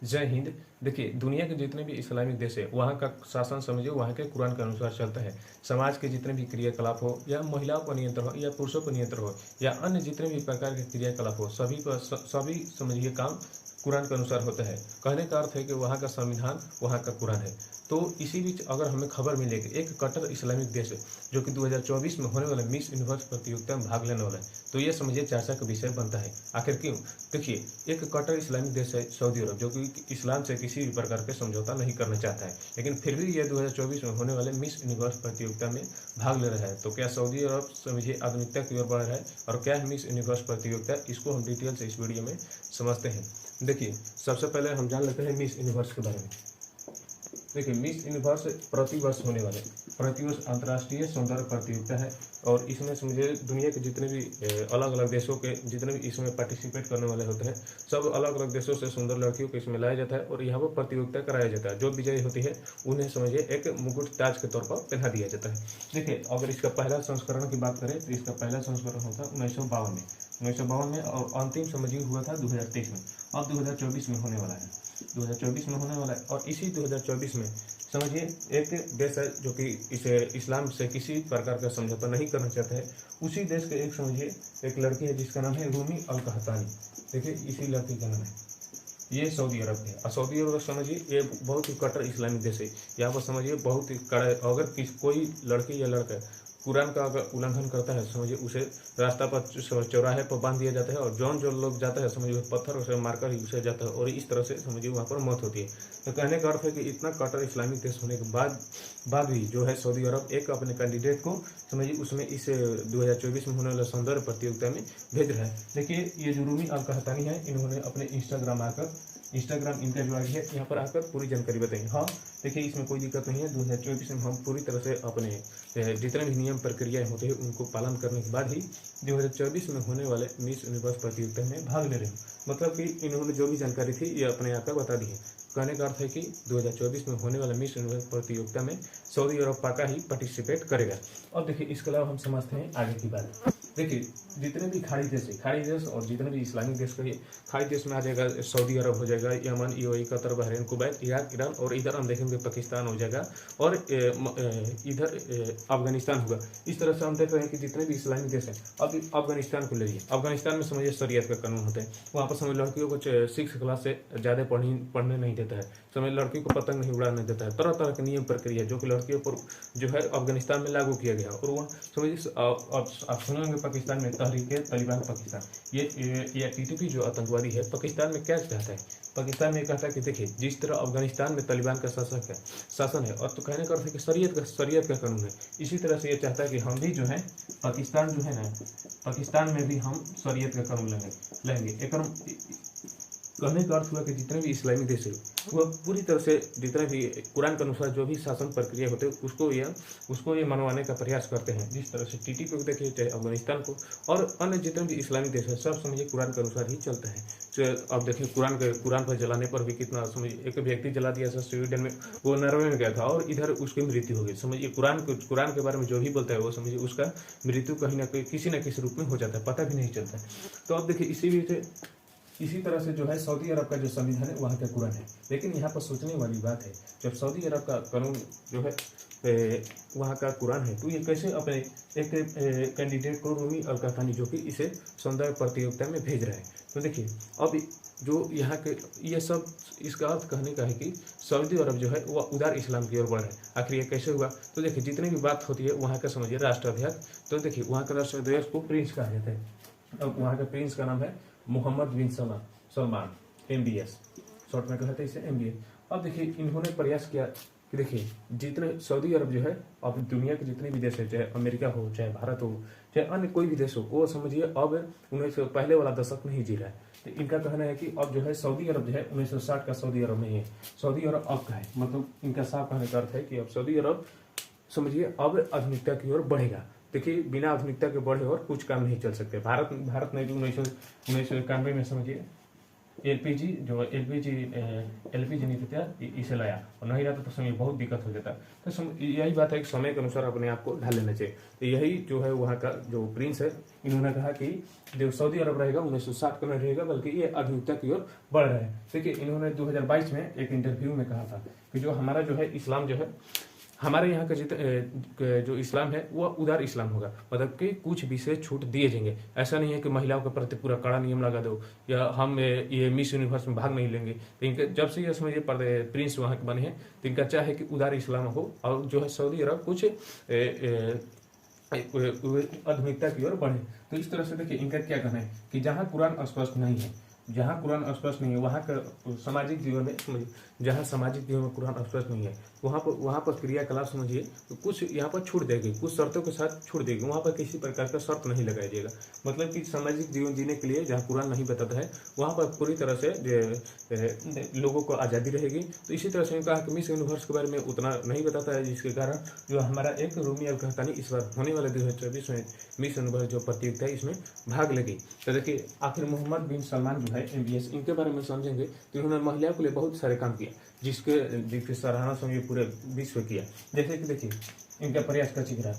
जय हिंद। देखिए, दुनिया के जितने भी इस्लामिक देश है वहाँ का शासन समझिए वहाँ के कुरान के अनुसार चलता है। समाज के जितने भी क्रियाकलाप हो या महिलाओं पर नियंत्रण हो या पुरुषों पर नियंत्रण हो या अन्य जितने भी प्रकार के क्रियाकलाप हो सभी समझिए काम कुरान के अनुसार होता है। कहने का अर्थ है कि वहाँ का संविधान वहाँ का कुरान है। तो इसी बीच अगर हमें खबर मिलेगी एक कट्टर इस्लामिक देश है जो कि 2024 में होने वाले मिस यूनिवर्स प्रतियोगिता में भाग लेने वाला है, तो ये समझिए चर्चा का विषय बनता है। आखिर क्यों? देखिए, एक कट्टर इस्लामिक देश है सऊदी अरब, जो कि इस्लाम से किसी भी प्रकार के समझौता नहीं करना चाहता है, लेकिन फिर भी यह 2024 में होने वाले मिस यूनिवर्स प्रतियोगिता में भाग ले रहा है। तो क्या सऊदी अरब समझिए आधुनिकता की ओर बढ़ रहा है और क्या है मिस यूनिवर्स प्रतियोगिता, इसको हम डिटेल से इस वीडियो में समझते हैं। देखिए, सबसे पहले हम जान लेते हैं मिस यूनिवर्स के बारे में। देखिए, मिस यूनिवर्स प्रतिवर्ष अंतर्राष्ट्रीय सौंदर्य प्रतियोगिता है और इसमें समझिए दुनिया के जितने भी अलग अलग देशों के जितने भी इसमें पार्टिसिपेट करने वाले होते हैं, सब अलग अलग देशों से सुंदर लड़कियों को इसमें लाया जाता है और यहाँ पर प्रतियोगिता कराया जाता है। जो विजयी होती है उन्हें समझिए एक मुकुट ताज के तौर पर पहना दिया जाता है। देखिए, अगर इसका पहला संस्करण की बात करें तो इसका पहला संस्करण होता है 1952 में और अंतिम समझिए हुआ था 2023 में। अब 2024 में होने वाला है, 2024 में होने वाला है। और इसी 2024 में समझिए एक देश है जो कि इसे इस्लाम से किसी प्रकार का समझौता नहीं करना चाहता है। उसी देश के एक समझिए एक लड़की है जिसका नाम है रूमी अल कहतानी। देखिए, इसी लड़की का नाम है, ये सऊदी अरब है। और सऊदी अरब समझिए ये बहुत ही कट्टर इस्लामिक देश है। यहाँ पर समझिए बहुत ही कड़ा, अगर कोई लड़की या लड़का कुरान का अगर उल्लंघन करता है समझिए उसे रास्ता पर चौराहे पर बांध दिया जाता है और जो लोग जाता है समझिए पत्थर से मारकर ही उसे जाता है और इस तरह से समझिए वहाँ पर मौत होती है। तो कहने का अर्थ है कि इतना कट्टर इस्लामिक देश होने के बाद भी जो है सऊदी अरब एक अपने कैंडिडेट को समझिए उसमें इस 2024 में होने वाले सौंदर्य प्रतियोगिता में भेज रहा है। देखिए, ये जो रूमी अल कहतानी है, इन्होंने अपने इंस्टाग्राम इनका जो आई है यहाँ पर आकर पूरी जानकारी बताई। हाँ, देखिए, इसमें कोई दिक्कत नहीं है। 2024 में हम पूरी तरह से अपने जितने भी नियम प्रक्रियाएं होते हैं उनको पालन करने के बाद ही 2024 में होने वाले मिस यूनिवर्स प्रतियोगिता में भाग ले रहे हैं। मतलब कि इन्होंने जो भी जानकारी थी ये अपने यहाँ पर बता दी है। कहने का अर्थ है कि 2024 में होने वाले मिस यूनिवर्स प्रतियोगिता में सऊदी अरब पाका ही पार्टिसिपेट करेगा। अब देखिए, इसके अलावा हम समझते हैं आगे की बात। देखिए, जितने भी खाड़ी देश और जितने भी इस्लामिक देश कहिए, खाड़ी देश में आ जाएगा सऊदी अरब हो जाएगा, Yemen, UAE, Qatar, Bahrain, Kuwait, Iraq, Iran और इधर हम देखेंगे पाकिस्तान हो जाएगा और इधर अफगानिस्तान होगा। इस तरह से हम देख रहे हैं कि जितने भी इस्लामिक देश हैं, अब अफगानिस्तान को ले लीजिए। अफगानिस्तान में समझिए शरीयत का कानून होता है। वहाँ पर समझ लड़कियों को 6 क्लास से ज़्यादा पढ़ने नहीं देता है। समझ लड़कियों को पतंग नहीं उड़ाने देता है। तरह तरह के नियम प्रक्रिया जो कि लड़कियों पर जो है अफगानिस्तान में लागू किया गया। और वहाँ समझिए आप सुनेंगे पाकिस्तान में तहरीक तालिबान पाकिस्तान, ये टीटीपी जो आतंकवादी है पाकिस्तान में क्या चाहता है? पाकिस्तान में कहता है कि देखिए, जिस तरह अफगानिस्तान में तालिबान का शासन है और तो कहने का अर्थ है कि शरीयत का कानून है, इसी तरह से ये चाहता है कि हम भी जो है पाकिस्तान जो है ना, पाकिस्तान में भी हम शरीयत का कानून लेंगे। कहने का अर्थ हुआ कि जितने भी इस्लामिक देश है वह पूरी तरह से जितने भी कुरान के अनुसार जो भी शासन प्रक्रिया होते हैं उसको ये मनवाने का प्रयास करते हैं। जिस तरह से टीटीपी को देखिए, चाहे अफगानिस्तान को और अन्य जितने भी इस्लामिक देश है, सब समझिए कुरान के अनुसार ही चलता है। तो अब देखिए, कुरान पर जलाने पर भी कितना समझिए एक व्यक्ति जला दिया था स्वीडन में, वो नॉर्वे में गया था और इधर उसकी मृत्यु हो गई। समझिए कुरान के बारे में जो भी बोलता है वो समझिए उसका मृत्यु कहीं ना कहीं किसी न किसी रूप में हो जाता है, पता भी नहीं चलता है। तो अब देखिए, इसी तरह से जो है सऊदी अरब का जो संविधान है वहाँ का कुरान है। लेकिन यहाँ पर सोचने वाली बात है, जब सऊदी अरब का कानून जो है वहाँ का कुरान है, तो ये कैसे अपने एक कैंडिडेट को रूमी अल कहतानी जो कि इसे सौंदर्य प्रतियोगिता में भेज रहे हैं? तो देखिए, अब जो यहाँ के ये सब इसका अर्थ कहने का है कि सऊदी अरब जो है वह उदार इस्लाम की ओर बढ़ है। आखिर ये कैसे हुआ? तो देखिए, जितनी भी बात होती है वहाँ का समझिए राष्ट्राध्यक्ष, तो देखिए वहाँ का राष्ट्राध्यक्ष को प्रिंस कहा जाता है। अब वहाँ के प्रिंस का नाम है मोहम्मद बिन सलमान, MBS, शॉर्ट में कहते हैं इसे MBS। अब देखिए, इन्होंने प्रयास किया कि देखिए, जितने सऊदी अरब जो है अब दुनिया के जितने भी देश है, चाहे अमेरिका हो, चाहे भारत हो, चाहे अन्य कोई भी देश हो, वो समझिए अब 1900 पहले वाला दशक नहीं जी रहा है। तो इनका कहना है कि अब जो है सऊदी अरब जो है 1960 का सऊदी अरब नहीं है, सऊदी अरब अब का है। मतलब इनका साफ कहने का अर्थ है कि अब सऊदी अरब समझिए अब आधुनिकता की ओर बढ़ेगा। देखिए, बिना आधुनिकता के बढ़े और कुछ काम नहीं चल सकते। भारत ने भी 1991 में समझिए एलपीजी जो एलपीजी एलपीजी नहीं था इसे लाया, और नहीं रहता तो समय बहुत दिक्कत हो जाता। तो यही बात है कि समय के अनुसार अपने आप को ढाल लेना चाहिए। तो यही जो है वहाँ का जो प्रिंस है, इन्होंने कहा कि जो सऊदी अरब रहेगा 1960 का नहीं रहेगा, बल्कि ये आधुनिकता की ओर बढ़ रहा है। देखिए इन्होंने 2022 में एक इंटरव्यू में कहा था कि जो हमारा जो है इस्लाम जो है, हमारे यहाँ का जो इस्लाम है वह उदार इस्लाम होगा, मतलब कि कुछ विशेष छूट दिए जाएंगे। ऐसा नहीं है कि महिलाओं के प्रति पूरा कड़ा नियम लगा दो, या हम ये मिस यूनिवर्स में भाग नहीं लेंगे। तो इनके जब से ये समझिए प्रिंस वहाँ के बने हैं, तो इनका चाहे कि उदार इस्लाम हो, और जो है सऊदी अरब कुछ आधुनिकता की ओर बढ़े। तो इस तरह से देखिए इनका क्या कहना है कि जहाँ कुरान स्पष्ट नहीं है, जहाँ कुरान स्पष्ट नहीं है वहाँ का सामाजिक जीवन में समझिए, जहाँ सामाजिक जीवन में कुरान स्पष्ट नहीं है वहाँ पर क्रियाकलाप समझिए तो कुछ यहाँ पर छूट देगी, कुछ शर्तों के साथ छूट देगी। वहाँ पर किसी प्रकार का शर्त नहीं लगाया जाएगा, मतलब कि सामाजिक जीवन जीने के लिए जहाँ कुरान नहीं बताता है वहाँ पर पूरी तरह से लोगों को आज़ादी रहेगी। तो इसी तरह से कहा कि मिस यूनिवर्स के बारे में उतना नहीं बताता है, जिसके कारण जो हमारा एक रूमी अल कहतानी इस बार होने वाले 2024 में मिस यूनिवर्स जो प्रतियोगिता है इसमें भाग लेगी। तो देखिए आखिर मोहम्मद बिन सलमान जो है MBS, इनके बारे में समझेंगे तो इन्होंने महिलाओं के लिए बहुत सारे काम किया, जिसके सराहना समझिए पूरे विश्व किया। जैसे कि देखिए इनका प्रयास का चित्रा,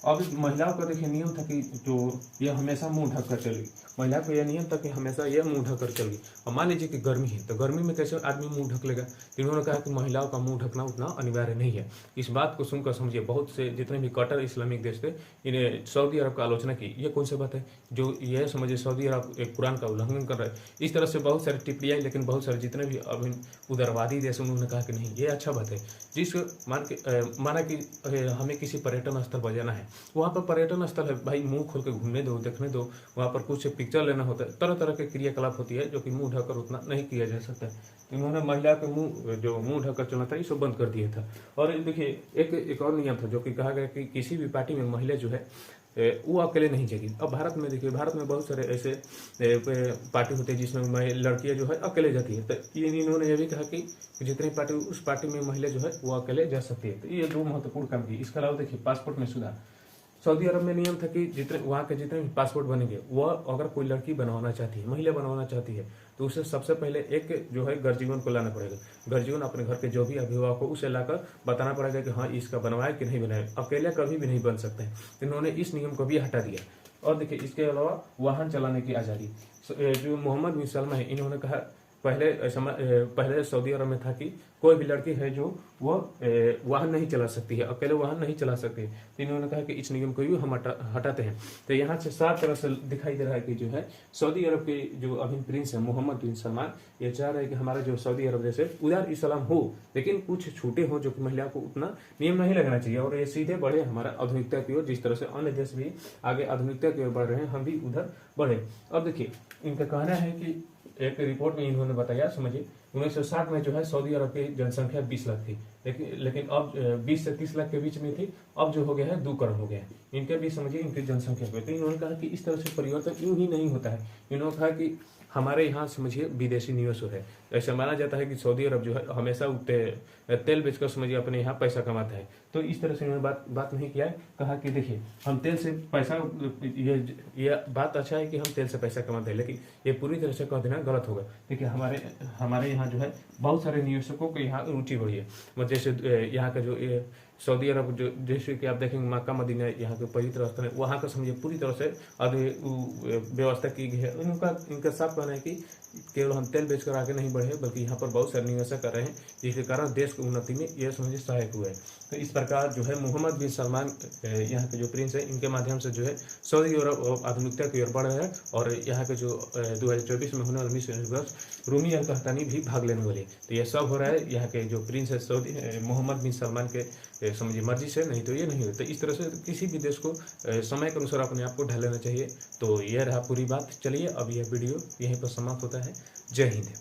अब महिलाओं का देखिए नियम था कि जो ये हमेशा मुंह ढक कर चलेगी, महिला को यह नियम था कि हमेशा यह मुंह ढक कर चलेगी। और मान लीजिए कि गर्मी है तो गर्मी में कैसे आदमी मुंह ढक लेगा, इन्होंने कहा कि महिलाओं का मुंह ढकना उतना अनिवार्य नहीं है। इस बात को सुनकर समझिए बहुत से जितने भी कट्टर इस्लामिक देश थे इन्हें सऊदी अरब का आलोचना की, ये कौन सी बात है जो यह समझिए सऊदी अरब एक कुरान का उल्लंघन कर रहा है। इस तरह से बहुत सारी टिप्पणियाँ, लेकिन बहुत सारे जितने भी अभी उदारवादी देश उन्होंने कहा कि नहीं ये अच्छा बात है। जिस माना कि हमें किसी पर्यटन स्थल पर जाना है, वहाँ पर पर्यटन स्थल है भाई, मुंह खोल के घूमने दो, देखने दो, वहाँ पर कुछ पिक्चर लेना होता है, तरह तरह के क्रियाकलाप होती है जो कि मुंह ढककर उतना नहीं किया जा सकता है। तो इन्होंने महिला के मुंह ढककर चलना था इसको बंद कर दिया था। और देखिए एक और नियम था जो कि कहा गया कि किसी भी पार्टी में महिला जो है वो अकेले नहीं जाएगी। अब भारत में देखिए, भारत में बहुत सारे ऐसे पार्टी होते हैं जिसमें लड़कियां जो है अकेले जाती है। तो इन्होंने ये भी कहा कि जितनी पार्टी उस पार्टी में महिला जो है वो अकेले जा सकती है। तो ये दो महत्वपूर्ण काम किए। इसके अलावा देखिए पासपोर्ट में सुधार, सऊदी अरब में नियम था कि जितने वहाँ के जितने भी पासपोर्ट बनेंगे, वह अगर कोई लड़की बनवाना चाहती है, महिला बनवाना चाहती है, तो उसे सबसे पहले एक जो है गर्जीवन को लाना पड़ेगा। गर्जीवन अपने घर के जो भी अभिभावक हो उसे लाकर बताना पड़ेगा कि हाँ इसका बनवाए कि नहीं बनाए, अकेले कभी भी नहीं बन सकते हैं। इन्होंने इस नियम को भी हटा दिया। और देखिए इसके अलावा वाहन चलाने की आज़ादी, जो मोहम्मद बिन सलमान है इन्होंने कहा पहले सऊदी अरब में था कि कोई भी लड़की है जो वो वाहन नहीं चला सकती है, अकेले वाहन नहीं चला सकती है। तो इन्होंने कहा कि इस नियम को भी हम हटाते हैं। तो यहाँ से साफ तरह से दिखाई दे रहा है कि जो है सऊदी अरब के जो अभी प्रिंस है मोहम्मद बिन सलमान, ये चाह रहे हैं कि हमारा जो सऊदी अरब जैसे उदार इस्लाम हो, लेकिन कुछ छूटे हो जो कि महिला को उतना नियम नहीं लगना चाहिए, और ये सीधे बढ़े हमारा आधुनिकता की ओर। जिस तरह से अन्य देश भी आगे आधुनिकता की ओर बढ़ रहे हैं, हम भी उधर बढ़े। अब देखिए इनका कहना है कि एक रिपोर्ट में इन्होंने बताया, समझिए 1960 में जो है सऊदी अरब की जनसंख्या 20 लाख थी, लेकिन अब 20 से 30 लाख के बीच में थी, अब जो हो गया है 2 करोड़ हो गया है। इनके भी समझिए इनकी जनसंख्या पे। तो इन्होंने कहा कि इस तरह से परिवर्तन यूं ही नहीं होता है। इन्होंने कहा कि हमारे यहाँ समझिए विदेशी निवेश है, ऐसा माना जाता है कि सऊदी अरब जो है हमेशा तेल बेचकर समझिए अपने यहाँ पैसा कमाता है। तो इस तरह से इन्होंने बात नहीं किया है। कहा कि देखिए हम तेल से पैसा, ये बात अच्छा है कि हम तेल से पैसा कमाते हैं, लेकिन ये पूरी तरह से कह देना गलत होगा। देखिए हमारे यहाँ जो है बहुत सारे निवेशकों को यहाँ रुचि बढ़ी है। मतलब जैसे यहाँ का जो सऊदी अरब जो जैसे कि आप देखेंगे मक्का मदीना यहाँ के पवित्र स्थल है, वहाँ का समझिए पूरी तरह से व्यवस्था की गई है। इनका साफ कहना है कि केवल हम तेल बेचकर आगे नहीं बढ़े, बल्कि यहाँ पर बहुत सारे निवेशक कर रहे हैं, जिसके कारण देश की उन्नति में यह समझिए सहायक हुआ है। तो इस प्रकार जो है मोहम्मद बिन सलमान यहाँ के जो प्रिंस है, इनके माध्यम से जो है सऊदी अरब आधुनिकता की ओर बढ़ रहा है, और यहाँ के जो 2024 में होने वाले मिस यूनिवर्स रूमी अल कहतानी भी भाग लेने वाली है। तो यह सब हो रहा है यहाँ के जो प्रिंस है सऊदी मोहम्मद बिन सलमान के समझिए मर्जी से, नहीं तो ये नहीं होता। इस तरह से किसी भी देश को समय के अनुसार अपने आप को ढाल लेना चाहिए। तो यह रहा पूरी बात। चलिए अब यह वीडियो यहीं पर समाप्त होता है। जय हिंद।